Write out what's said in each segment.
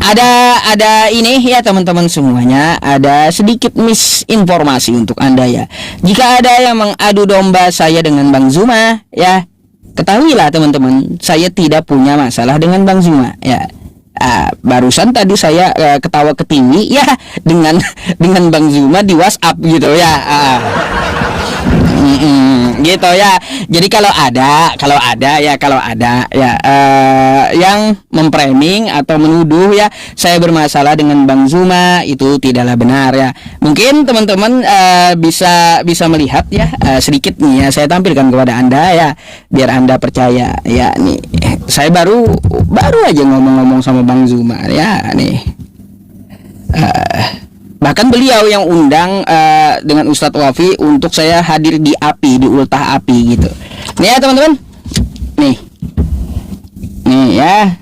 Ada ini ya teman-teman semuanya, ada sedikit misinformasi untuk Anda ya. Jika ada yang mengadu domba saya dengan Bang Zuma ya, ketahuilah teman-teman, saya tidak punya masalah dengan Bang Zuma ya. Barusan tadi saya ketawa ketinggi ya dengan Bang Zuma di WhatsApp gitu ya. Gitu ya. Jadi kalau ada yang memframing atau menuduh ya saya bermasalah dengan Bang Zuma, itu tidaklah benar ya. Mungkin teman-teman bisa melihat ya, sedikit nih ya saya tampilkan kepada Anda ya, biar Anda percaya ya. Nih saya baru aja ngomong-ngomong sama Bang Zuma ya nih. Bahkan beliau yang undang dengan Ustadz Wafi untuk saya hadir di Ultah Api gitu. Nih ya teman-teman. Nih ya,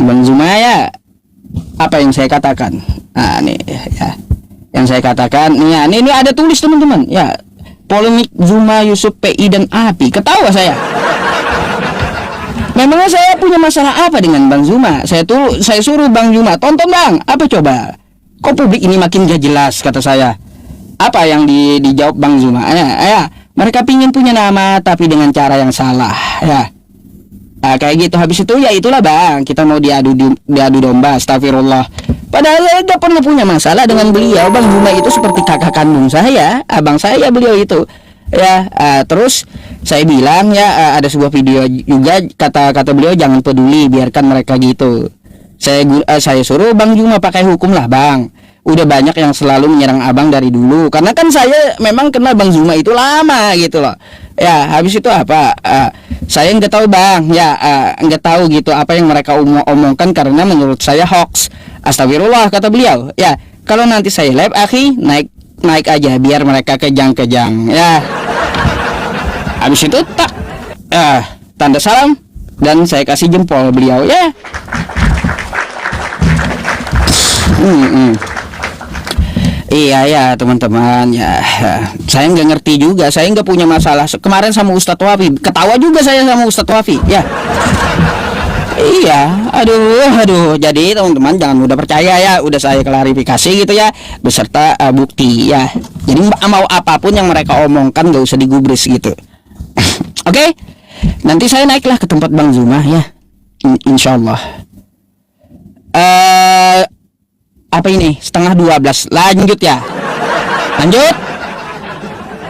Bang Zuma ya, apa yang saya katakan? Nih ya, yang saya katakan nih ya, ini ada tulis teman-teman ya, polemik Zuma Yusuf PI dan API. Ketawa saya. Memangnya saya punya masalah apa dengan Bang Zuma? Saya suruh Bang Zuma tonton Bang, apa coba? Kok publik ini makin gak jelas, kata saya. Apa yang dijawab Bang Zuma? Ya, mereka pingin punya nama tapi dengan cara yang salah ya. Kayak gitu. Habis itu ya itulah Bang, kita mau diadu domba. Astagfirullah. Padahal saya gak pernah punya masalah dengan beliau. Bang Zuma itu seperti kakak kandung saya, abang saya beliau itu ya. Terus saya bilang ya, ada sebuah video juga kata beliau, jangan peduli, biarkan mereka gitu. Saya suruh Bang Zuma pakai hukum lah Bang. Udah banyak yang selalu menyerang abang dari dulu. Karena kan saya memang kenal Bang Zuma itu lama gitu loh. Ya habis itu apa? Saya nggak tahu Bang. Ya nggak tahu gitu apa yang mereka omongkan, karena menurut saya hoax. Astagfirullah, kata beliau. Ya kalau nanti saya live akhi, naik aja biar mereka kejang-kejang. Ya habis itu tanda salam dan saya kasih jempol beliau ya. Iya ya teman-teman ya, saya nggak ngerti juga, saya nggak punya masalah kemarin sama Ustadz Wafi, ketawa juga saya sama Ustadz Wafi ya. Iya, aduh, jadi teman-teman jangan mudah percaya ya, udah saya klarifikasi gitu ya, beserta bukti ya. Jadi mau apapun yang mereka omongkan nggak usah digubris gitu. Oke, nanti saya naiklah ke tempat Bang Zuma ya, insyaallah. Apa ini? 11:30. Lanjut ya. Lanjut.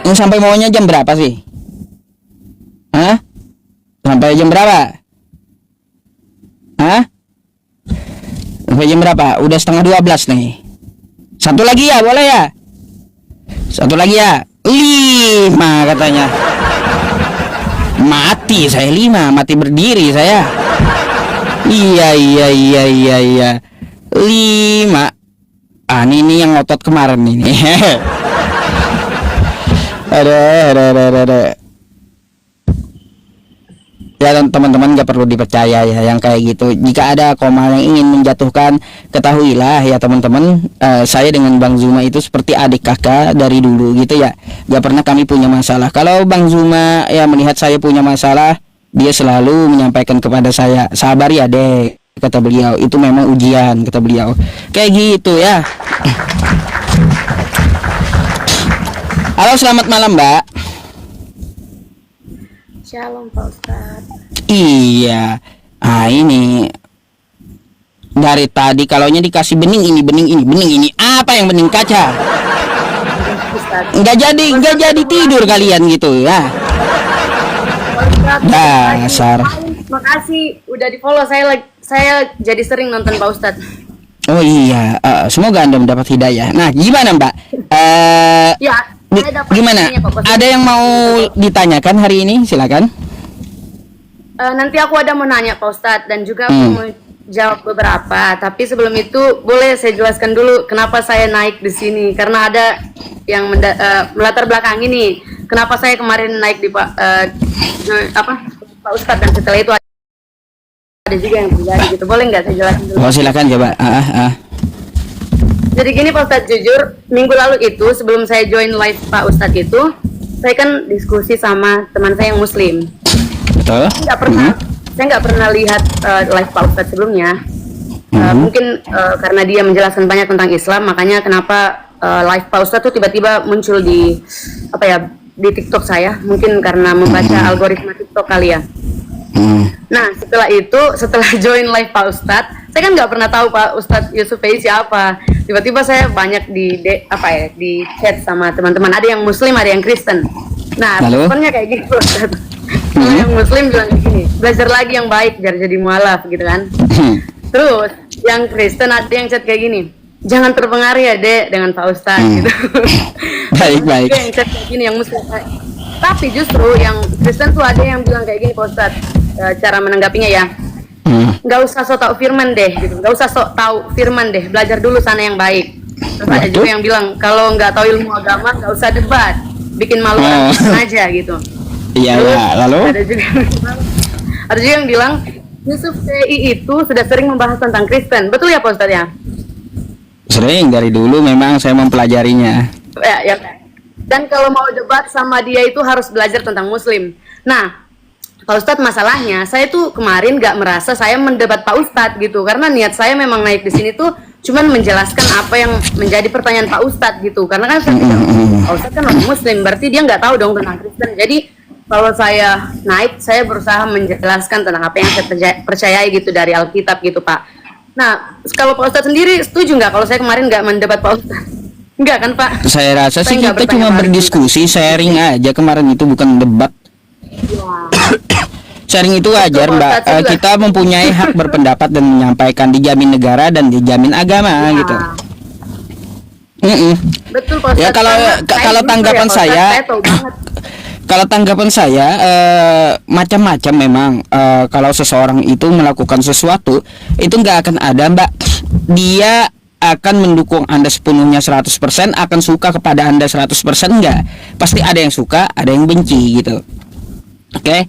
Ini sampai maunya jam berapa sih? Sampai jam berapa? Sampai jam berapa? Udah 11:30 nih. Satu lagi ya, boleh ya? Satu lagi ya. 5 katanya. Mati saya 5, mati berdiri saya. Iya. 5. Ini yang ngotot kemarin ini. Ada. Ya teman-teman gak perlu dipercaya ya yang kayak gitu. Jika ada koma yang ingin menjatuhkan, ketahuilah ya teman-teman, saya dengan Bang Zuma itu seperti adik kakak dari dulu gitu ya. Gak pernah kami punya masalah. Kalau Bang Zuma ya melihat saya punya masalah, dia selalu menyampaikan kepada saya, sabar ya dek, kata beliau, itu memang ujian, kata beliau. Kayak gitu ya. Halo, selamat malam Mbak. Shalom Pak Ustadz. Iya. Ini dari tadi kalaunya dikasih bening ini. Apa yang bening kaca? Enggak jadi tidur kalian gitu ya. Dasar. Makasih udah di follow, saya jadi sering nonton Pak Ustadz. Oh iya, semoga Anda mendapat hidayah. Nah, gimana Mbak? Ya, gimana? Ada yang mau ditanyakan hari ini? Silakan. Nanti aku ada mau nanya Pak Ustadz, dan juga aku mau jawab beberapa. Tapi sebelum itu boleh saya jelaskan dulu kenapa saya naik di sini, karena ada yang melatar belakang ini. Kenapa saya kemarin naik di Pak Ustadz, dan setelah itu ada juga yang terjadi gitu. Boleh nggak saya jelasin dulu? Oh, silakan coba. Jadi gini Pak Ustadz, jujur minggu lalu itu sebelum saya join live Pak Ustadz itu, saya kan diskusi sama teman saya yang Muslim. Betul. Saya nggak pernah lihat live Pak Ustadz sebelumnya. Mungkin karena dia menjelaskan banyak tentang Islam, makanya kenapa live Pak Ustadz tuh tiba-tiba muncul di di TikTok saya. Mungkin karena membaca algoritma TikTok kali ya. Nah, setelah join live Pak Ustadz, saya kan nggak pernah tahu Pak Ustadz Yusuf Faiz siapa. Tiba-tiba saya banyak di chat sama teman-teman. Ada yang Muslim, ada yang Kristen. Nah, responnya kayak gini Pak Ustadz. Kalau yang Muslim bilang gini, belajar lagi yang baik biar jadi mualaf gitu kan. Terus yang Kristen ada yang chat kayak gini, jangan terpengaruh ya Dek dengan Pak Ustadz gitu. Baik. Yang chat kayak gini yang Muslim. Tapi justru yang Kristen tuh ada yang bilang kayak gini Pak Ustadz, cara menanggapinya ya, nggak usah sok tahu firman deh gitu, nggak usah sok tahu firman deh, belajar dulu sana yang baik. Terus ada juga yang bilang kalau nggak tahu ilmu agama nggak usah debat, bikin malu aja gitu. Iya, lalu ada juga yang bilang Yusuf TI itu sudah sering membahas tentang Kristen, betul ya Pak Ustadz ya? Sering, dari dulu memang saya mempelajarinya. Ya. Dan kalau mau debat sama dia itu harus belajar tentang Muslim. Nah, Pak Ustadz, masalahnya saya tuh kemarin gak merasa saya mendebat Pak Ustadz gitu, karena niat saya memang naik di sini tuh cuman menjelaskan apa yang menjadi pertanyaan Pak Ustadz gitu. Karena kan saya Pak Ustadz kan orang Muslim, berarti dia nggak tahu dong tentang Kristen. Jadi kalau saya naik, saya berusaha menjelaskan tentang apa yang saya percayai gitu dari Alkitab gitu Pak. Nah, kalau Pak Ustadz sendiri setuju nggak kalau saya kemarin nggak mendebat Pak Ustadz? Enggak kan Pak? Saya rasa sih kita cuma berdiskusi, sharing aja kemarin, itu bukan debat. Sharing itu wajar Mbak, kita mempunyai hak berpendapat dan menyampaikan, dijamin negara dan dijamin agama gitu. Betul Pak Ustadz. Ya kalau tanggapan saya, kalau tanggapan saya macam-macam memang. Kalau seseorang itu melakukan sesuatu itu nggak akan ada Mbak, dia akan mendukung Anda sepenuhnya 100%, akan suka kepada Anda 100%, enggak. Pasti ada yang suka, ada yang benci gitu. Oke?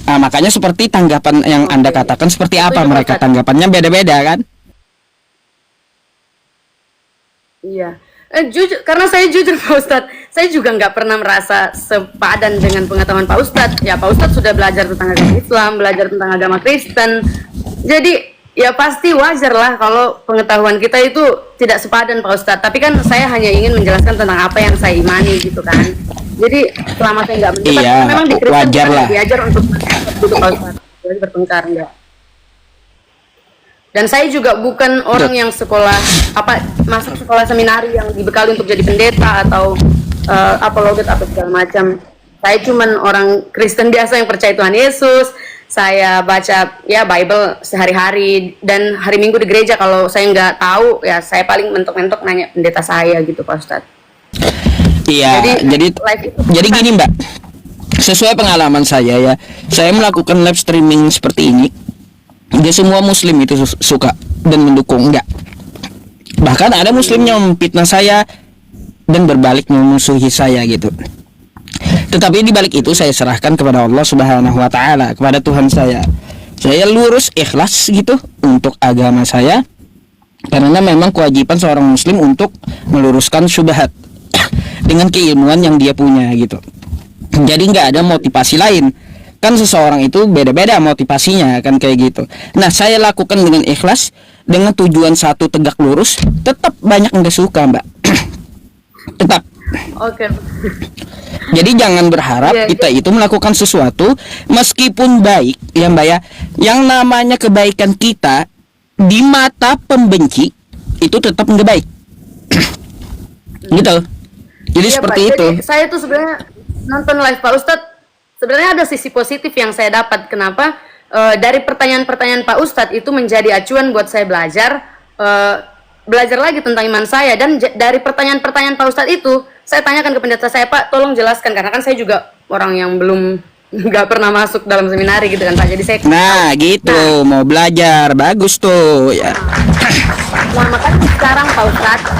Nah, makanya seperti tanggapan yang Anda katakan, seperti apa mereka tanggapannya beda-beda kan? Iya. Jujur, karena saya jujur Pak Ustadz, saya juga nggak pernah merasa sepadan dengan pengetahuan Pak Ustadz. Ya Pak Ustadz sudah belajar tentang agama Islam, belajar tentang agama Kristen. Jadi ya pasti wajar lah kalau pengetahuan kita itu tidak sepadan Pak Ustadz. Tapi kan saya hanya ingin menjelaskan tentang apa yang saya imani gitu kan. Jadi selama saya nggak mendebat, memang di Kristen kita diajar untuk Pak Ustadz, jadi bertengkar enggak. Dan saya juga bukan orang yang masuk sekolah seminari yang dibekali untuk jadi pendeta atau apologet atau segala macam. Saya cuman orang Kristen biasa yang percaya Tuhan Yesus. Saya baca ya Bible sehari-hari, dan hari Minggu di gereja kalau saya nggak tahu ya saya paling mentok-mentok nanya pendeta saya gitu Pak Ustadz. Iya, jadi gini Mbak, sesuai pengalaman saya ya, saya melakukan live streaming seperti ini. Dia semua Muslim itu suka dan mendukung, enggak. Bahkan ada Muslim yang memfitnah saya dan berbalik memusuhi saya gitu. Tetapi di balik itu saya serahkan kepada Allah Subhanahu wa taala, kepada Tuhan saya. Saya lurus ikhlas gitu untuk agama saya, karena memang kewajiban seorang Muslim untuk meluruskan syubhat dengan keilmuan yang dia punya gitu. Jadi nggak ada motivasi lain. Kan seseorang itu beda-beda motivasinya kan kayak gitu. Nah, saya lakukan dengan ikhlas, dengan tujuan satu, tegak lurus. Tetap banyak yang gak suka Mbak. Tetap. Oke. Jadi jangan berharap kita itu melakukan sesuatu meskipun baik ya Mbak ya, yang namanya kebaikan kita di mata pembenci itu tetap nggak baik. Gitu. Jadi seperti Pak, itu. Jadi, saya tuh sebenarnya nonton live Pak Ustadz, sebenarnya ada sisi positif yang saya dapat. Kenapa? Dari pertanyaan-pertanyaan Pak Ustadz itu menjadi acuan buat saya belajar lagi tentang iman saya. Dan dari pertanyaan-pertanyaan Pak Ustadz itu, saya tanyakan ke pendeta saya, Pak, tolong jelaskan, karena kan saya juga orang yang belum nggak pernah masuk dalam seminari gitu kan Pak. Jadi saya mau belajar, bagus tuh ya. Nah, makanya sekarang Pak Ustadz,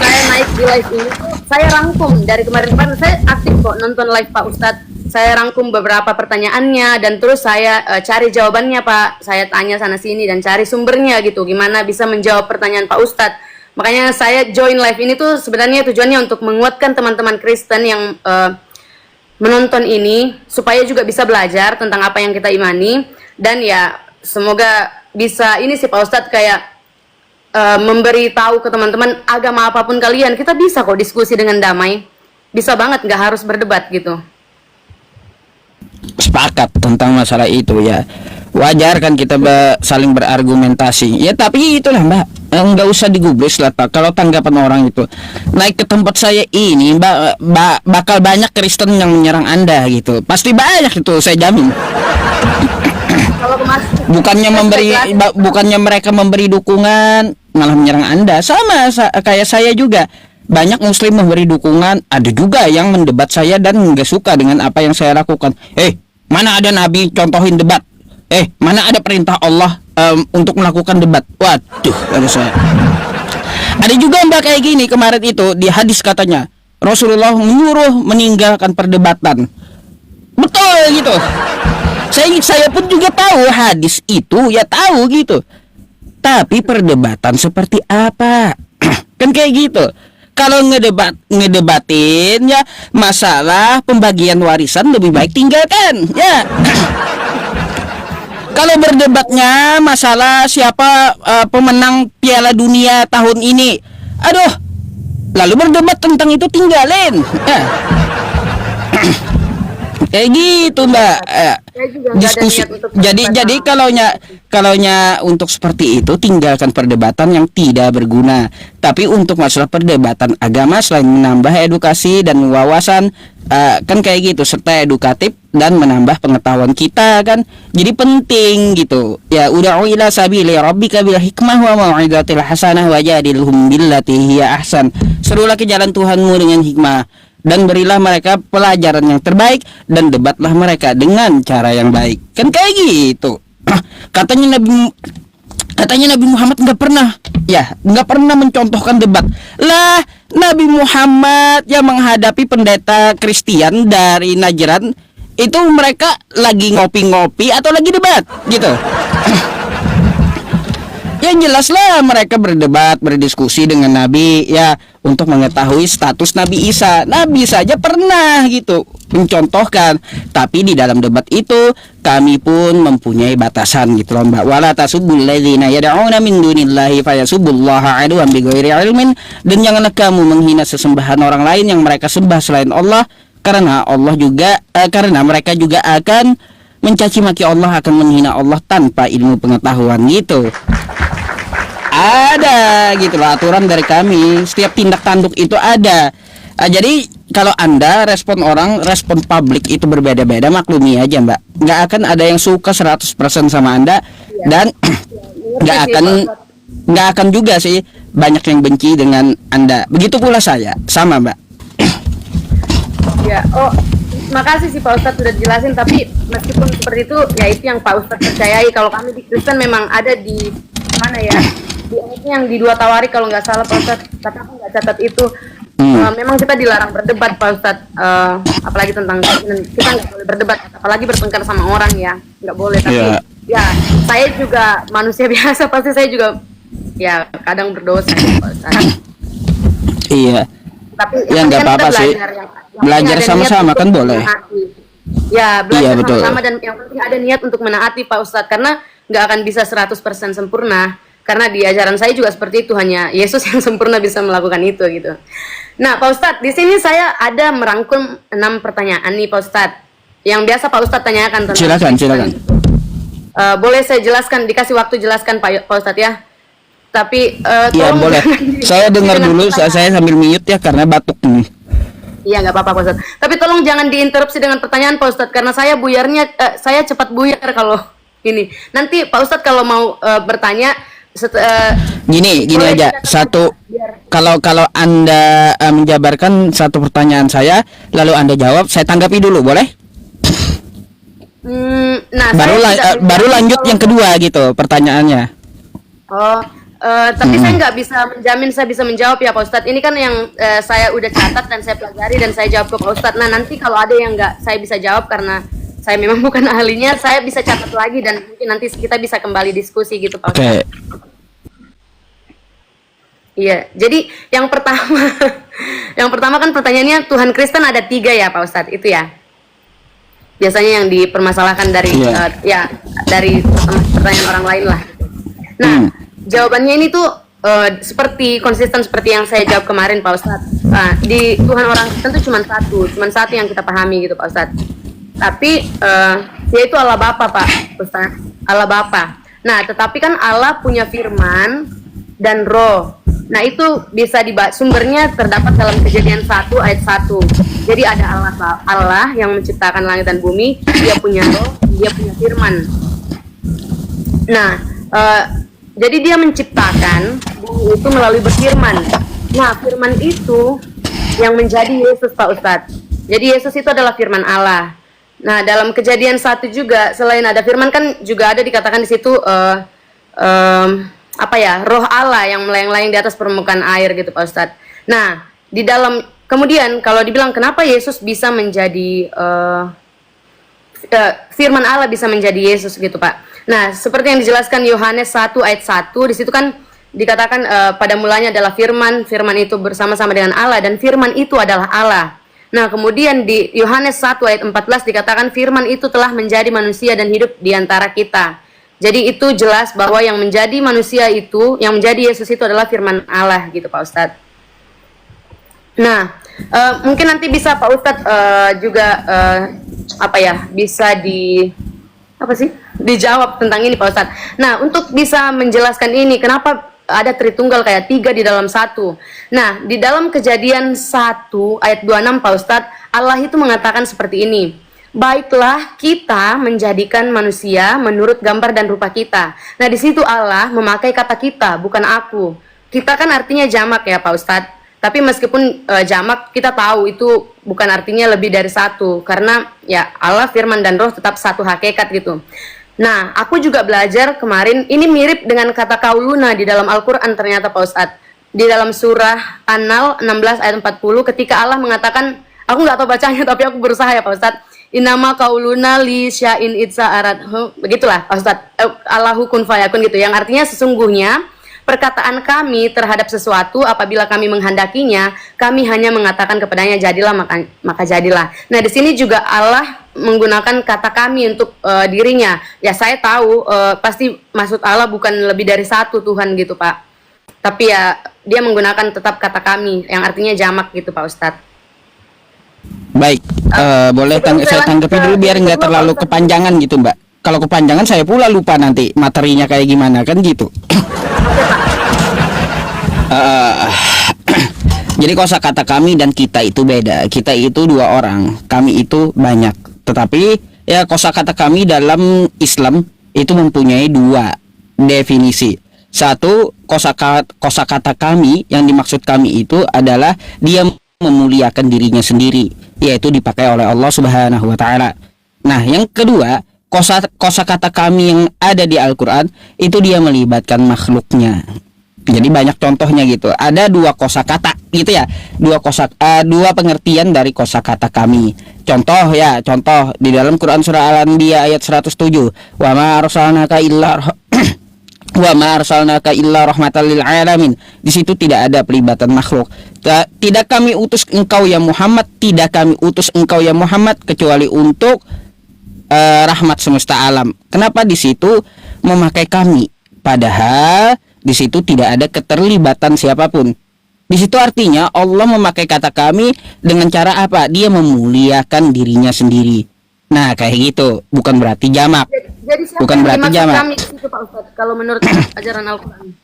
saya naik di live ini, saya rangkum dari kemarin-kemarin, saya aktif kok nonton live Pak Ustadz. Saya rangkum beberapa pertanyaannya dan terus saya cari jawabannya Pak. Saya tanya sana sini dan cari sumbernya gitu, gimana bisa menjawab pertanyaan Pak Ustadz. Makanya saya join live ini tuh sebenarnya tujuannya untuk menguatkan teman-teman Kristen yang menonton ini supaya juga bisa belajar tentang apa yang kita imani, dan ya semoga bisa ini sih Pak Ustadz kayak memberi tahu ke teman-teman agama apapun kalian, kita bisa kok diskusi dengan damai. Bisa banget, nggak harus berdebat gitu. Sepakat tentang masalah itu ya. Wajar kan kita saling berargumentasi. Ya tapi itulah Mbak, nggak usah digubris lah Pak. Kalau tanggapan orang itu naik ke tempat saya ini, Mbak, bakal banyak Kristen yang menyerang Anda gitu. Pasti banyak itu, saya jamin. Bukannya mereka memberi dukungan, malah menyerang Anda. Sama kayak saya juga. Banyak muslim memberi dukungan, ada juga yang mendebat saya dan nggak suka dengan apa yang saya lakukan. Mana ada nabi contohin debat? Mana ada perintah Allah untuk melakukan debat? Waduh, ada saya. Ada juga Mbak kayak gini kemarin itu di hadis katanya Rasulullah menyuruh meninggalkan perdebatan. Betul gitu. Saya pun juga tahu hadis itu, ya tahu gitu. Tapi perdebatan seperti apa? Kan kayak gitu. Kalau ngedebatin ya masalah pembagian warisan lebih baik tinggalkan ya. Kalau berdebatnya masalah siapa pemenang Piala Dunia tahun ini, aduh, lalu berdebat tentang itu tinggalin ya. Kayak gitu Mbak. Diskusi. Jadi kalaunya untuk seperti itu tinggalkan perdebatan yang tidak berguna. Tapi untuk masalah perdebatan agama selain menambah edukasi dan wawasan kan kayak gitu serta edukatif dan menambah pengetahuan kita kan. Jadi penting gitu. Ya ud'u ila sabili rabbika bil hikmah wa mau'izatil hasanah wajadilhum billati hiya ahsan. Serulah ke jalan Tuhanmu dengan hikmah dan berilah mereka pelajaran yang terbaik dan debatlah mereka dengan cara yang baik. Kan kayak gitu. Katanya Nabi Muhammad nggak pernah mencontohkan debat. Lah, Nabi Muhammad yang menghadapi pendeta Kristen dari Najran itu mereka lagi ngopi-ngopi atau lagi debat gitu. Ya jelaslah mereka berdebat, berdiskusi dengan Nabi ya untuk mengetahui status Nabi Isa. Nabi saja pernah gitu mencontohkan, tapi di dalam debat itu kami pun mempunyai batasan gitu loh Mbak. Wala tasubbul ladzina yad'una min dunillahi fayasubbullaha aduwwan bighairi ilmin, dan janganlah kamu menghina sesembahan orang lain yang mereka sembah selain Allah, karena mereka juga akan mencaci maki Allah, akan menghina Allah tanpa ilmu pengetahuan gitu. Ada gitu loh aturan dari kami. Setiap tindak tanduk itu ada. Jadi kalau Anda respon publik itu berbeda-beda, maklumi aja Mbak. Nggak akan ada yang suka 100% sama Anda dan nggak akan juga sih banyak yang benci dengan Anda. Begitu pula saya, sama Mbak. Ya, makasih sih Pak Ustadz sudah dijelasin, tapi meskipun seperti itu, ya itu yang Pak Ustadz percayai. Kalau kami di Kristen memang ada di mana ya? Yang di 2 Tawarik kalau nggak salah Pak Ustadz, tapi aku nggak catat itu. Memang kita dilarang berdebat Pak Ustadz, apalagi tentang kita nggak boleh berdebat, apalagi bertengkar sama orang ya, nggak boleh. Tapi ya saya juga manusia biasa, pasti saya juga ya kadang berdosa Pak Ustadz. Iya. Tapi ya nggak apa-apa sih. Belajar sama-sama kan boleh. Ya belajar sama-sama dan yang penting ada niat untuk menaati Pak Ustadz, karena nggak akan bisa 100% sempurna. Karena di ajaran saya juga seperti itu, hanya Yesus yang sempurna bisa melakukan itu gitu. Nah Pak Ustadz, di sini saya ada merangkum 6 pertanyaan nih Pak Ustadz, yang biasa Pak Ustadz tanyakan tentang. Silakan. Boleh saya jelaskan, dikasih waktu jelaskan Pak Ustadz ya. Tapi ya boleh. Saya dengar dulu, saya sambil mute ya karena batuk nih. Iya nggak apa-apa Pak Ustadz. Tapi tolong jangan diinterupsi dengan pertanyaan Pak Ustadz, karena saya saya cepat buyar kalau ini. Nanti Pak Ustadz kalau mau bertanya. Gini aja kalau Anda menjabarkan satu pertanyaan saya lalu Anda jawab, saya tanggapi dulu boleh? Nah, baru lanjut yang kedua gitu pertanyaannya. Tapi saya nggak bisa menjamin saya bisa menjawab ya Pak Ustadz. Ini kan yang saya udah catat dan saya pelajari dan saya jawab ke Pak Ustadz. Nah nanti kalau ada yang nggak saya bisa jawab karena saya memang bukan ahlinya, saya bisa catat lagi dan mungkin nanti kita bisa kembali diskusi gitu Pak Ustadz. Iya, jadi yang pertama kan pertanyaannya Tuhan Kristen ada 3 ya Pak Ustadz, itu ya. Biasanya yang dipermasalahkan dari dari pertanyaan orang lain lah. Nah, jawabannya ini tuh seperti konsisten seperti yang saya jawab kemarin Pak Ustadz. Di Tuhan orang Kristen tuh cuma satu yang kita pahami gitu Pak Ustadz. Tapi dia itu Allah Bapa Pak Ustadz, Allah Bapa. Nah, tetapi kan Allah punya firman dan roh. Nah, itu bisa sumbernya terdapat dalam Kejadian 1 ayat 1. Jadi ada Allah yang menciptakan langit dan bumi, dia punya roh, dia punya firman. Nah, jadi dia menciptakan bumi itu melalui berfirman. Nah, firman itu yang menjadi Yesus Pak Ustadz. Jadi Yesus itu adalah firman Allah. Nah, dalam Kejadian 1 juga selain ada firman kan juga ada dikatakan di situ roh Allah yang melayang-layang di atas permukaan air gitu Pak Ustadz. Nah, di dalam kemudian kalau dibilang kenapa Yesus bisa menjadi firman Allah bisa menjadi Yesus gitu Pak. Nah, seperti yang dijelaskan Yohanes 1 ayat 1, di situ kan dikatakan pada mulanya adalah firman itu bersama-sama dengan Allah dan firman itu adalah Allah. Nah, kemudian di Yohanes 1 ayat 14 dikatakan firman itu telah menjadi manusia dan hidup di antara kita. Jadi itu jelas bahwa yang menjadi manusia itu, yang menjadi Yesus itu adalah firman Allah gitu Pak Ustadz. Nah, mungkin nanti bisa Pak Ustadz juga bisa dijawab tentang ini Pak Ustadz. Nah, untuk bisa menjelaskan ini, kenapa ada Tritunggal kayak 3 di dalam 1. Nah, di dalam Kejadian 1 ayat 26 Pak Ustadz, Allah itu mengatakan seperti ini. Baiklah kita menjadikan manusia menurut gambar dan rupa kita. Nah, di situ Allah memakai kata kita, bukan aku. Kita kan artinya jamak ya Pak Ustadz. Tapi meskipun jamak, kita tahu itu bukan artinya lebih dari satu. Karena ya Allah, firman dan roh tetap satu hakikat gitu. Nah, aku juga belajar kemarin, ini mirip dengan kata kauluna di dalam Al-Quran ternyata Pak Ustadz. Di dalam surah An-Nahl 16 ayat 40 ketika Allah mengatakan, aku nggak tahu bacanya tapi aku berusaha ya Pak Ustadz. Inama kauluna li sya'in itza arat. Begitulah Pak Ustadz. Allahu kun fayakun gitu. Yang artinya sesungguhnya perkataan kami terhadap sesuatu apabila kami menghendakinya, kami hanya mengatakan kepadanya jadilah maka jadilah. Nah, di sini juga Allah menggunakan kata kami untuk dirinya. Ya, saya tahu pasti maksud Allah bukan lebih dari satu Tuhan gitu Pak. Tapi ya dia menggunakan tetap kata kami yang artinya jamak gitu Pak Ustadz. Baik, boleh saya tanggapi dulu biar nggak terlalu kepanjangan gitu Mbak. Kalau kepanjangan saya pula lupa nanti materinya kayak gimana kan gitu. Jadi kosakata kami dan kita itu beda. Kita itu 2 orang, kami itu banyak. Tetapi ya kosakata kami dalam Islam itu mempunyai 2 definisi. Satu, kosakata kami yang dimaksud kami itu adalah dia memuliakan dirinya sendiri, yaitu dipakai oleh Allah Subhanahu wa taala. Nah, yang kedua, kosakata kami yang ada di Al-Qur'an itu dia melibatkan makhluknya. Jadi banyak contohnya gitu. Ada 2 kosakata gitu ya. 2 pengertian dari kosakata kami. Contoh di dalam Quran surah Al-Anbiya ayat 107. Wa ma arsalnaka illa rahmatan lil alamin. Di situ tidak ada pelibatan makhluk. Tidak kami utus engkau ya Muhammad, kecuali untuk rahmat semesta alam. Kenapa di situ memakai kami? Padahal di situ tidak ada keterlibatan siapapun. Di situ artinya Allah memakai kata kami dengan cara apa? Dia memuliakan dirinya sendiri. Nah, kayak gitu, bukan berarti jamak. Jadi bukan berarti jamak. Kami itu Pak Ustadz, kalau menurut ajaran Al-Quran.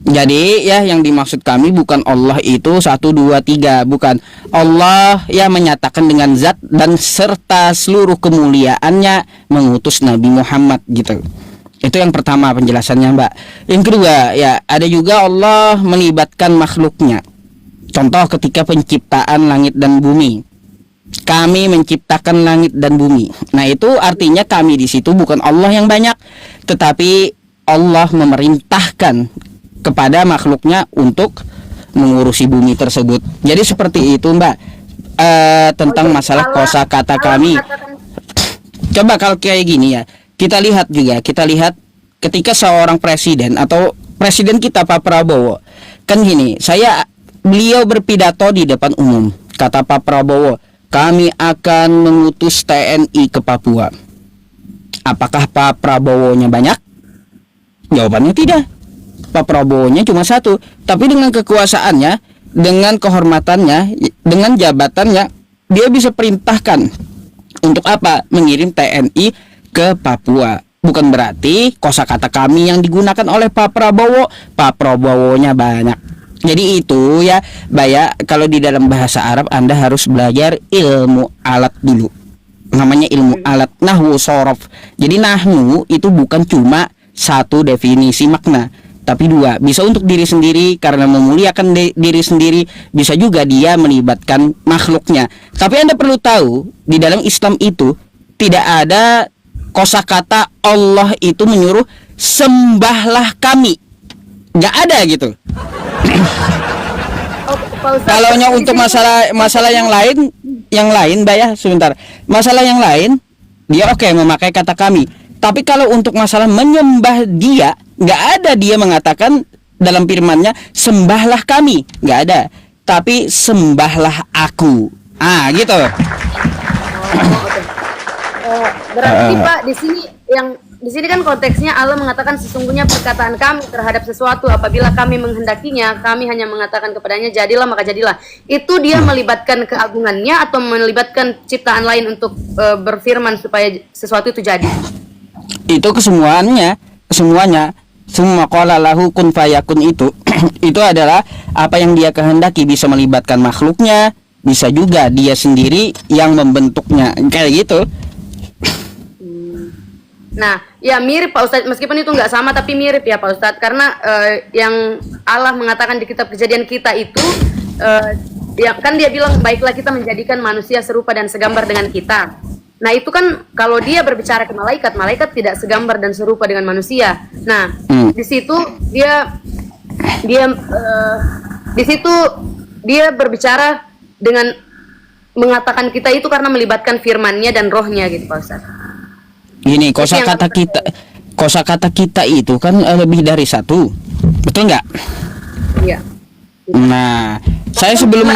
Jadi ya yang dimaksud kami bukan Allah itu 1, 2, 3, bukan. Allah ya menyatakan dengan zat dan serta seluruh kemuliaannya mengutus Nabi Muhammad gitu. Itu yang pertama penjelasannya Mbak. Yang kedua ya ada juga Allah melibatkan makhluknya. Contoh ketika penciptaan langit dan bumi. Kami menciptakan langit dan bumi. Nah, itu artinya kami di situ bukan Allah yang banyak, tetapi Allah memerintahkan kepada makhluknya untuk mengurusi bumi tersebut. Jadi seperti itu, Mbak. Tentang masalah kosakata kami. Coba kalau kayak gini ya, kita lihat ketika seorang presiden atau presiden kita Pak Prabowo, kan gini, beliau berpidato di depan umum. Kata Pak Prabowo, kami akan mengutus TNI ke Papua. Apakah Pak Prabowo-nya banyak? Jawabannya tidak. Pak Prabowo-nya cuma satu, tapi dengan kekuasaannya, dengan kehormatannya, dengan jabatannya, dia bisa perintahkan untuk apa? Mengirim TNI ke Papua. Bukan berarti kosakata kami yang digunakan oleh Pak Prabowo, Pak Prabowo-nya banyak. Jadi itu ya, Baya, kalau di dalam bahasa Arab Anda harus belajar ilmu alat dulu. Namanya ilmu alat, nahwu sorof. Jadi nahwu itu bukan cuma satu definisi makna, tapi dua. Bisa untuk diri sendiri karena memuliakan diri sendiri, bisa juga dia melibatkan makhluknya. Tapi Anda perlu tahu, di dalam Islam itu tidak ada kosakata Allah itu menyuruh sembahlah kami. Gak ada gitu. Kalaunya untuk masalah yang lain, Mbak ya, sebentar. Masalah yang lain, dia oke memakai kata kami. Tapi kalau untuk masalah menyembah dia, nggak ada dia mengatakan dalam firman-Nya sembahlah kami, nggak ada. Tapi sembahlah aku. Ah, gitu. Berarti Pak, di sini kan konteksnya Allah mengatakan sesungguhnya perkataan kami terhadap sesuatu apabila kami menghendakinya, kami hanya mengatakan kepadanya jadilah maka jadilah. Itu dia melibatkan keagungannya atau melibatkan ciptaan lain untuk berfirman supaya sesuatu itu jadi? Itu kesemuanya, semua qala lahu kun fayakun itu itu adalah apa yang dia kehendaki, bisa melibatkan makhluknya, bisa juga dia sendiri yang membentuknya, kayak gitu. Nah, ya mirip Pak Ustadz, meskipun itu nggak sama tapi mirip ya Pak Ustadz, karena yang Allah mengatakan di kitab kejadian kita itu, ya kan dia bilang baiklah kita menjadikan manusia serupa dan segambar dengan kita. Nah itu kan kalau dia berbicara ke malaikat, malaikat tidak segambar dan serupa dengan manusia. Nah di situ dia berbicara dengan mengatakan kita itu karena melibatkan firman-Nya dan rohnya gitu Pak Ustadz. Gini, kosakata kita itu kan lebih dari satu, betul nggak? Iya. Nah, saya sebelum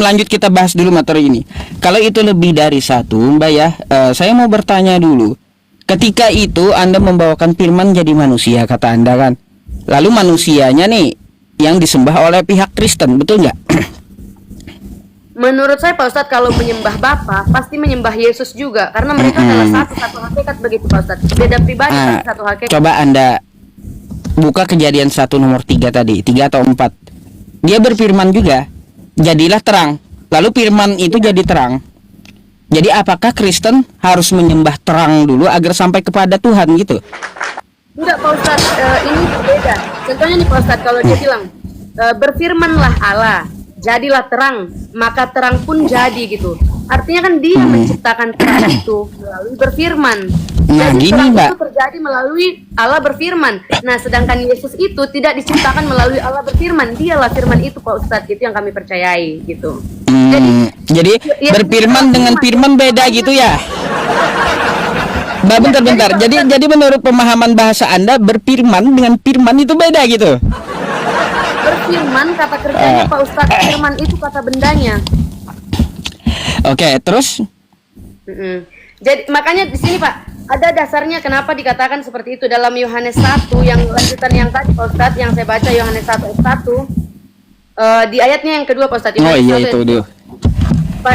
lanjut kita bahas dulu materi ini. Kalau itu lebih dari satu, Mbak ya, saya mau bertanya dulu. Ketika itu Anda membawakan firman jadi manusia, kata Anda kan, lalu manusianya nih yang disembah oleh pihak Kristen, betul nggak? Menurut saya Pak Ustadz, kalau menyembah Bapa pasti menyembah Yesus juga, karena mereka adalah satu hakikat begitu Pak Ustadz. Beda pribadi tapi satu hakikat. Coba Anda buka Kejadian 1 nomor 3 tadi, 3 atau 4. Dia berfirman juga, jadilah terang. Lalu firman itu jadi terang. Jadi apakah Kristen harus menyembah terang dulu agar sampai kepada Tuhan gitu? Enggak Pak Ustadz, ini berbeda. Contohnya nih Pak Ustadz, kalau dia bilang berfirmanlah Allah, jadilah terang, maka terang pun jadi gitu. Artinya kan dia menciptakan terang itu melalui berfirman. Nah, jadi gini, terang Mbak. itu terjadi melalui Allah berfirman. Nah, sedangkan Yesus itu tidak diciptakan melalui Allah berfirman. Dialah firman itu Pak Ustadz, itu yang kami percayai gitu. Jadi berfirman dengan firman beda gitu ya? Mbak, bentar. Jadi menurut pemahaman bahasa Anda, berfirman dengan firman itu beda gitu? Berfirman kata kerjanya Pak Ustadz, firman itu kata bendanya. Oke, terus? Jadi makanya di sini Pak, ada dasarnya kenapa dikatakan seperti itu dalam Yohanes 1 yang lanjutan yang tadi Pak Ustadz, yang saya baca Yohanes 1 ayat 1 di ayatnya yang kedua Pak Ustadz. Oh iya itu dia.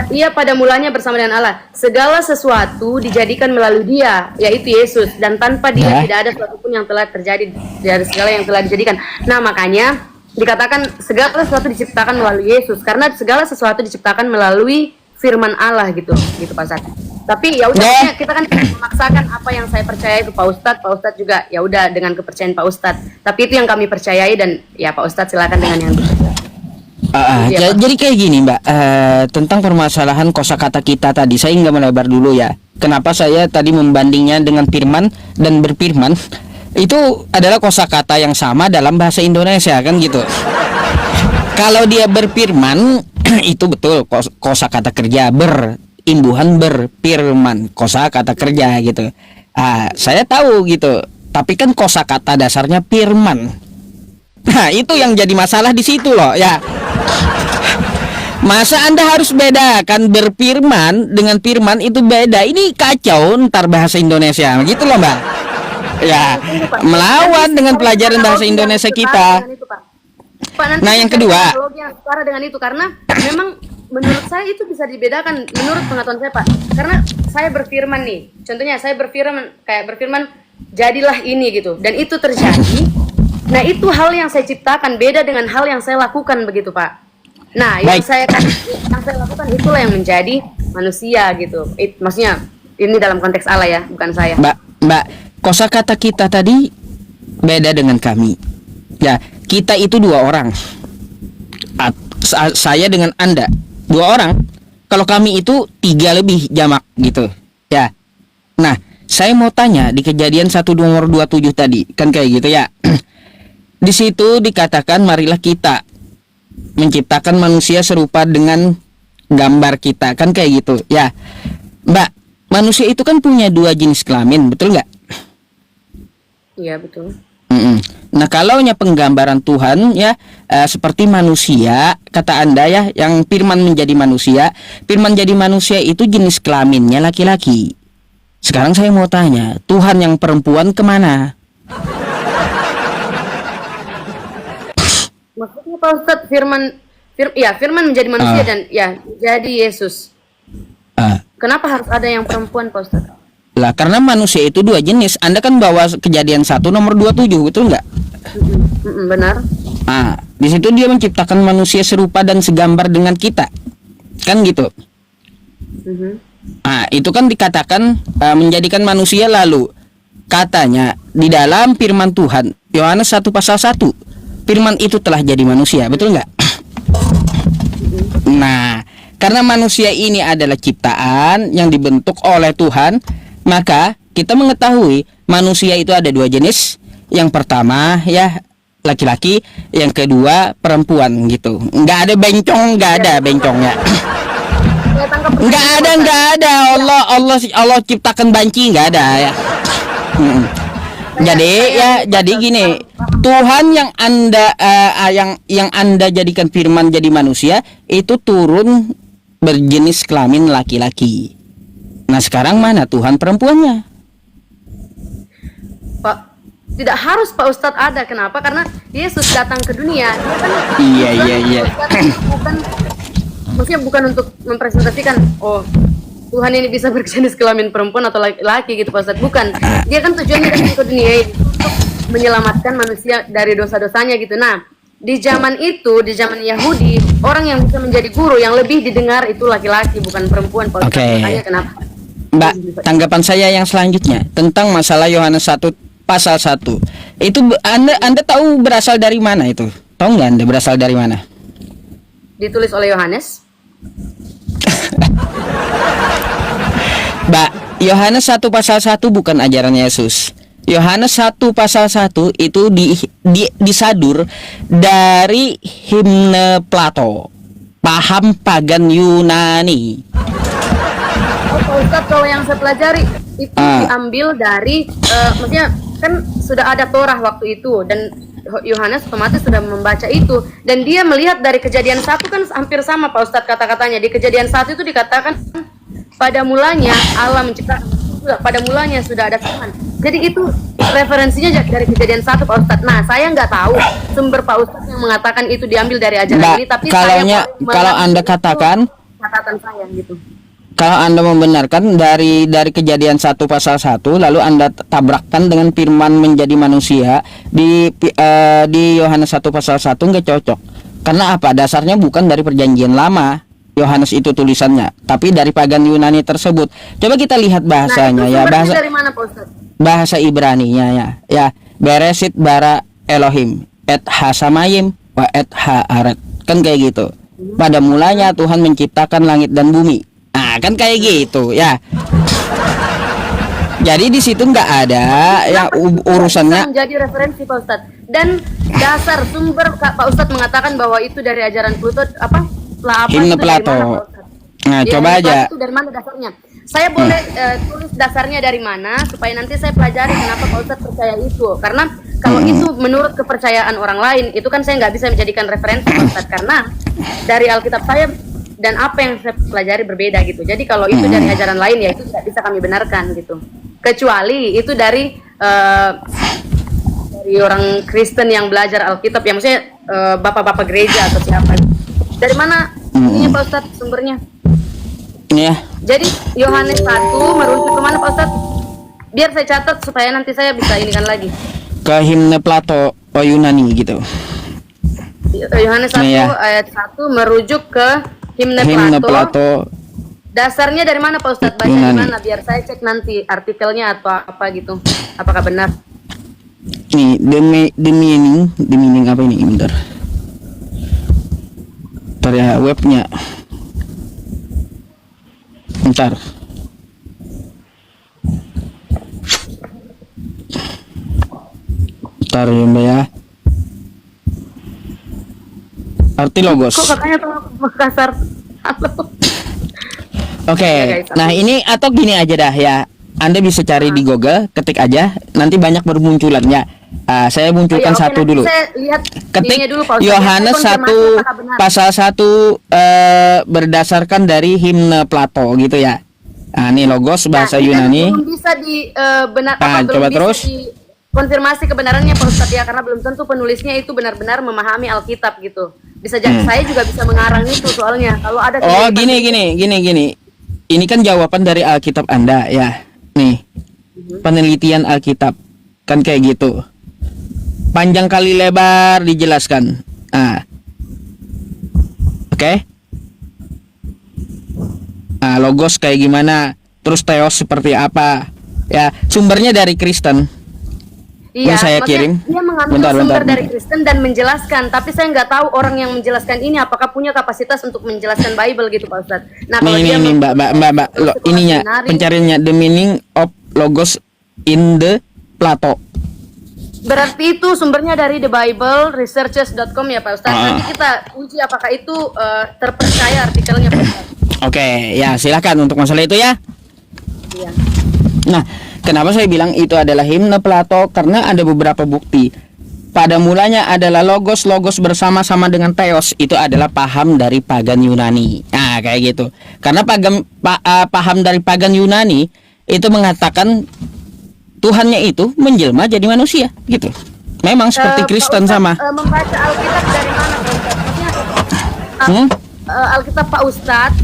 Ia pada mulanya bersama dengan Allah. Segala sesuatu dijadikan melalui Dia, yaitu Yesus, dan tanpa Dia tidak ada sesuatu pun yang telah terjadi dari segala yang telah dijadikan. Nah, makanya dikatakan segala sesuatu diciptakan melalui Yesus, karena segala sesuatu diciptakan melalui firman Allah gitu Pak Ustadz. Tapi ya udah kita kan memaksakan apa yang saya percaya itu Pak Ustadz juga ya udah dengan kepercayaan Pak Ustadz. Tapi itu yang kami percayai dan ya Pak Ustadz silakan dengan yang jadi kayak gini Mbak, tentang permasalahan kosakata kita tadi, saya nggak melebar dulu ya. Kenapa saya tadi membandingnya dengan firman dan berfirman? Itu adalah kosakata yang sama dalam bahasa Indonesia kan gitu. Kalau dia berfirman itu betul kosakata kerja, berimbuhan berfirman, kosakata kerja gitu. Saya tahu gitu. Tapi kan kosakata dasarnya firman. Nah, itu yang jadi masalah di situ loh ya. Masa Anda harus bedakan berfirman dengan firman, itu beda. Ini kacau ntar bahasa Indonesia gitu loh Mbak. Ya, Tunggu, Pak. melawan Nanti dengan setara pelajaran dengan bahasa analogi yang Indonesia setara kita. dengan itu, Pak. Pak, nanti Nah, yang cari kedua. analogi yang setara dengan itu karena memang menurut saya itu bisa dibedakan menurut pengetahuan saya, Pak. Karena saya berfirman nih, contohnya saya berfirman jadilah ini gitu dan itu terjadi. Nah, itu hal yang saya ciptakan beda dengan hal yang saya lakukan begitu, Pak. Nah, Baik. yang saya lakukan itulah yang menjadi manusia gitu. Maksudnya ini dalam konteks Allah ya, bukan saya. Mbak, kosakata kita tadi beda dengan kami. Ya, kita itu dua orang. Saya dengan Anda dua orang. Kalau kami itu tiga lebih jamak gitu. Ya. Nah, saya mau tanya di kejadian 1 nomor 27 tadi, kan kayak gitu ya. Di situ dikatakan marilah kita menciptakan manusia serupa dengan gambar kita, kan kayak gitu ya. Mbak, manusia itu kan punya dua jenis kelamin, betul nggak? Iya, betul. Nah, kalaunya penggambaran Tuhan ya seperti manusia, kata Anda ya, yang firman menjadi manusia, firman jadi manusia itu jenis kelaminnya laki-laki. Sekarang saya mau tanya, Tuhan yang perempuan kemana? Maksudnya Pak Ustadz firman menjadi manusia dan ya jadi Yesus. Kenapa harus ada yang perempuan Pak Ustadz? Lah karena manusia itu dua jenis. Anda kan bawa kejadian 1 nomor 27, betul nggak? Benar. Di situ dia menciptakan manusia serupa dan segambar dengan kita, kan gitu. Itu kan dikatakan menjadikan manusia, lalu katanya di dalam firman Tuhan Yohanes 1 pasal 1 firman itu telah jadi manusia, betul nggak? Nah, karena manusia ini adalah ciptaan yang dibentuk oleh Tuhan, maka kita mengetahui manusia itu ada dua jenis. Yang pertama ya laki-laki, yang kedua perempuan gitu. Nggak ada bencong, nggak ada bencongnya. Nggak ada. Allah ciptakan banci, nggak ada ya. Jadi gini, Tuhan yang Anda jadikan firman jadi manusia itu turun berjenis kelamin laki-laki. Nah, sekarang mana Tuhan perempuannya? Pak, tidak harus Pak Ustadz ada. Kenapa? Karena Yesus datang ke dunia. Dia kan Iya. Maksudnya bukan untuk mempresentasikan Tuhan ini bisa berjenis kelamin perempuan atau laki-laki gitu Pak Ustadz. Bukan. Dia kan tujuannya datang ke dunia ini untuk menyelamatkan manusia dari dosa-dosanya gitu. Nah, di zaman Yahudi, orang yang bisa menjadi guru yang lebih didengar itu laki-laki, bukan perempuan Pak Ustadz. Oke. Makanya kenapa? Mbak, tanggapan saya yang selanjutnya tentang masalah Yohanes 1 pasal 1. Itu Anda tahu berasal dari mana itu? Tahu nggak Anda berasal dari mana? Ditulis oleh Yohanes. Mbak, Yohanes 1 pasal 1 bukan ajaran Yesus. Yohanes 1 pasal 1 itu disadur dari himne Plato, paham pagan Yunani. Pak Ustadz, kalau yang saya pelajari itu diambil dari maksudnya kan sudah ada Torah waktu itu dan Yohanes otomatis sudah membaca itu dan dia melihat dari kejadian 1 kan hampir sama Pak Ustadz kata-katanya. Di kejadian 1 itu dikatakan pada mulanya Allah menciptakan, pada mulanya sudah ada firman. Jadi itu referensinya dari kejadian 1 Pak Ustadz. Nah, saya nggak tahu sumber Pak Ustadz yang mengatakan itu diambil dari ajaran ini, tapi kalau Anda katakan catatan saya gitu. Kalau Anda membenarkan dari kejadian 1 pasal 1 lalu Anda tabrakkan dengan firman menjadi manusia di Yohanes 1 pasal 1 nggak cocok. Karena apa? Dasarnya bukan dari perjanjian lama Yohanes itu tulisannya, tapi dari pagan Yunani tersebut. Coba kita lihat bahasanya dari mana Pak Ustadz? Bahasa Ibraninya ya. Beresit bara Elohim et hasamayim wa et haaret. Kan kayak gitu. Pada mulanya Tuhan menciptakan langit dan bumi. Kan kayak gitu ya. Jadi di situ nggak ada yang urusannya menjadi referensi Pak Ustadz. Dan dasar sumber Pak Ustadz mengatakan bahwa itu dari ajaran Plato himne Plato. Nah, coba aja. Itu dari mana dasarnya? Saya boleh tulis dasarnya dari mana supaya nanti saya pelajari kenapa Pak Ustadz percaya itu. Karena kalau itu menurut kepercayaan orang lain, itu kan saya nggak bisa menjadikan referensi Pak Ustadz karena dari Alkitab saya dan apa yang saya pelajari berbeda gitu. Jadi kalau itu dari ajaran lain ya itu tidak bisa kami benarkan gitu. Kecuali itu dari dari orang Kristen yang belajar Alkitab, ya maksudnya bapak-bapak gereja atau siapa. Dari mana ini Pak Ustadz sumbernya? Ya. Jadi Yohanes 1 merujuk kemana Pak Ustadz? Biar saya catat supaya nanti saya bisa inikan lagi. Ke himne Plato Yunani gitu. Yohanes 1 ya. ayat 1 merujuk ke himne Himne Plato. Plato. Dasarnya dari mana Pak Ustadz? Baca di Yunani. mana? Biar saya cek nanti artikelnya atau apa gitu. Apakah benar? Nih, the meaning apa ini? Bentar. Bentar ya, webnya. Bentar. Bentar ya Mbak ya. Arti logos. Kok katanya terlalu kasar? Halo. Oke, Ya, guys, nah ini atau gini aja dah ya. Anda bisa cari di Google, ketik aja, nanti banyak bermunculan ya. Saya munculkan Oh, ya, oke, satu nanti dulu. Saya lihat Ketik ininya dulu, Pak Ustadz. Yohanes Saya 1 konfirmasi apakah benar. pasal 1 berdasarkan dari himne Plato gitu ya. Nah, ini logos bahasa Nah, ini kan Yunani. belum bisa belum coba bisa terus. konfirmasi kebenarannya Pak Ustadz ya, karena belum tentu penulisnya itu benar-benar memahami Alkitab gitu. Bisa jadi saya juga bisa mengarang itu soalnya. Kalau ada Oh, kebenaran- gini. Ini kan jawaban dari Alkitab Anda ya. Nih. Penelitian Alkitab kan kayak gitu. Panjang kali lebar dijelaskan. Oke. Logos kayak gimana? Terus teos seperti apa? Ya, sumbernya dari Kristen. Iya, Yang saya maksudnya kirim. dia mengambil Bentar, sumber bentar. dari Kristen dan menjelaskan, tapi saya nggak tahu orang yang menjelaskan ini apakah punya kapasitas untuk menjelaskan Bible gitu Pak Ustadz. Nah, kalau dia Nih, Mbak, ininya seminari, pencariannya the meaning of logos in the Plato. berarti itu sumbernya dari The Bible Researchers.com ya Pak Ustadz. Nanti kita uji apakah itu terpercaya artikelnya Pak Ustadz. Oke, ya silakan untuk masalah itu ya. Iya. Nah, kenapa saya bilang itu adalah himne Plato? Karena ada beberapa bukti. Pada mulanya adalah logos bersama-sama dengan theos, itu adalah paham dari pagan Yunani. Nah, kayak gitu. Karena paham dari pagan Yunani itu mengatakan Tuhannya itu menjelma jadi manusia, gitu. Memang seperti Pak Kristen Ustadz, sama. membaca Alkitab dari mana Pak Ustadz? Maksudnya, Alkitab Pak Ustadz,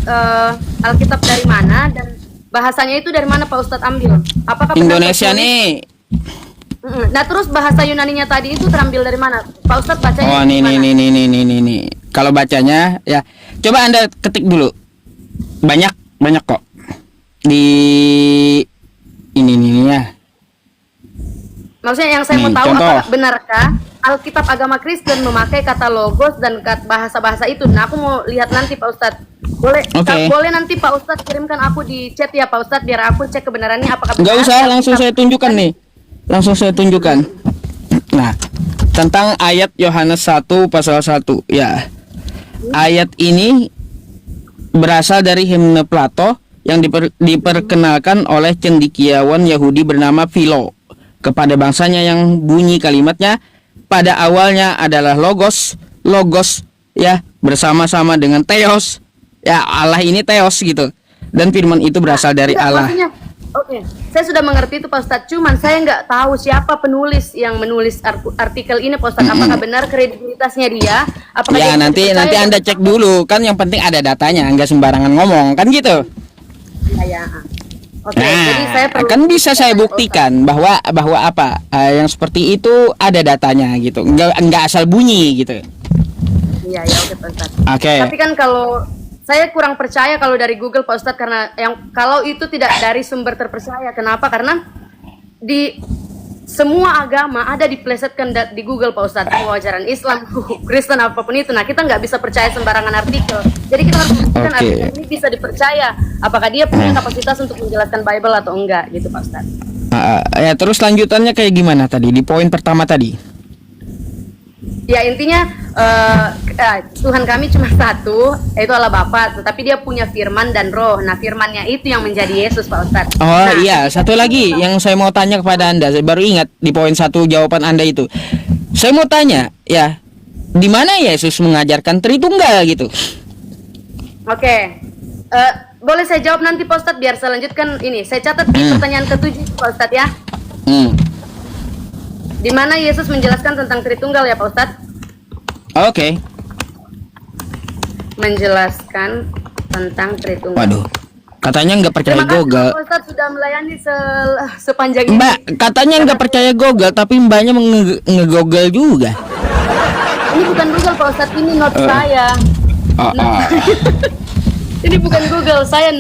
Alkitab dari mana dan bahasanya itu dari mana Pak Ustadz ambil? Apakah benar Indonesia tertulis? nih. Nah terus bahasa Yunaninya tadi itu terambil dari mana? Pak Ustadz Oh, bacanya nih. gimana? Kalau bacanya ya, coba Anda ketik dulu. Banyak kok. Di ini ya. Maksudnya yang saya mau Nih, tahu contoh. apakah benarkah Alkitab agama Kristen memakai kata logos dan bahasa-bahasa itu? Nah aku mau lihat nanti Pak Ustadz. Oke. Boleh nanti Pak Ustadz kirimkan aku di chat ya Pak Ustadz biar aku cek kebenarannya apakah Nggak benar. usah, langsung Alkitab- saya tunjukkan nih. Langsung saya tunjukkan. Nah, tentang ayat Yohanes 1 pasal 1 ya. Ayat ini berasal dari himne Plato yang diperkenalkan oleh cendekiawan Yahudi bernama Philo kepada bangsanya, yang bunyi kalimatnya pada awalnya adalah logos ya bersama-sama dengan theos. Ya, Allah ini theos gitu. Dan firman itu berasal dari Enggak, Allah. maksudnya, oke, saya sudah mengerti itu Pak Ustadz. Cuman saya nggak tahu siapa penulis yang menulis artikel ini Pak Ustadz. Apakah benar kredibilitasnya dia? Apakah Ya, dia nanti dipercaya? Anda cek dulu, kan yang penting ada datanya, nggak sembarangan ngomong, kan gitu. Ya. Oke, jadi saya Nah, perlu kan bisa saya buktikan bahwa apa yang seperti itu ada datanya gitu, nggak asal bunyi gitu. Iya, oke Pak Ustadz. Oke. Tapi kan kalau saya kurang percaya kalau dari Google Pak Ustadz, karena kalau itu tidak dari sumber terpercaya. Kenapa? Karena di semua agama ada diplesetkan di Google Pak Ustadz. Mau ajaran Islam, Kristen, apapun itu. Nah kita nggak bisa percaya sembarangan artikel. Jadi kita harus buktikan Oke. artikel ini bisa dipercaya. Apakah dia punya kapasitas untuk menjelaskan Bible atau enggak gitu Pak Ustadz. Ya, terus lanjutannya kayak gimana tadi di poin pertama tadi? Ya intinya Tuhan kami cuma satu, yaitu Allah Bapa. Tetapi dia punya firman dan roh. Nah firmannya itu yang menjadi Yesus Pak Ustadz. Oh Nah, iya, satu lagi yang saya mau tanya kepada Anda, saya baru ingat di poin 1 jawaban Anda itu. Saya mau tanya, ya, di mana Yesus mengajarkan Tritunggal gitu? Oke. Boleh saya jawab nanti Pak Ustadz biar saya lanjutkan ini. Saya catat di pertanyaan ke-7 Pak Ustadz ya. di mana Yesus menjelaskan tentang Tritunggal ya Pak Ustadz. Oke. Menjelaskan tentang Tritunggal. Waduh. Katanya nggak percaya Terima kasih Google. Pak Ustadz sudah melayani sepanjang ini. Mbak, katanya nggak percaya Google, tapi mbaknya nge-Google juga. Ini bukan Google Pak Ustadz, ini note saya. Oh, oh. Ini bukan Google, saya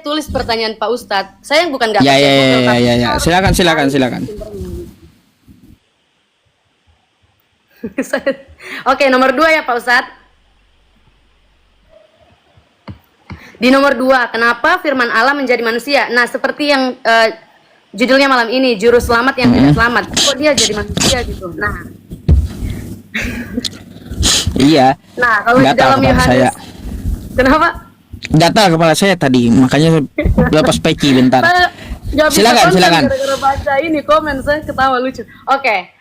tulis pertanyaan Pak Ustadz. Saya bukan nggak Ya, percaya ya, Google, ya, tapi ya, ya. Silakan. Oke, nomor 2 ya Pak Ustadz. Di nomor 2, kenapa firman Allah menjadi manusia? Nah, seperti yang judulnya malam ini, juru selamat yang tidak selamat. Kok dia jadi manusia gitu? Nah, Iya. nah kalau di Data dalam kepala Yohanes, saya. kenapa? Data kepala saya tadi, makanya saya lepas peci bentar. Saya nggak bisa Silakan, konsen silakan. gara-gara baca ini komen, saya ketawa lucu. Oke,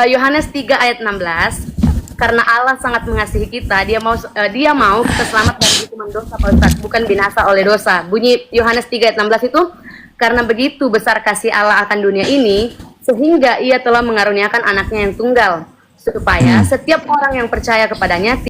Yohanes 3 ayat 16. Karena Allah sangat mengasihi kita, dia mau kita selamat dari hukuman dosa Pak Ustadz, bukan binasa oleh dosa. Bunyi Yohanes 3 ayat 16 itu, karena begitu besar kasih Allah akan dunia ini, sehingga ia telah mengaruniakan anaknya yang tunggal, supaya setiap orang yang percaya kepadanya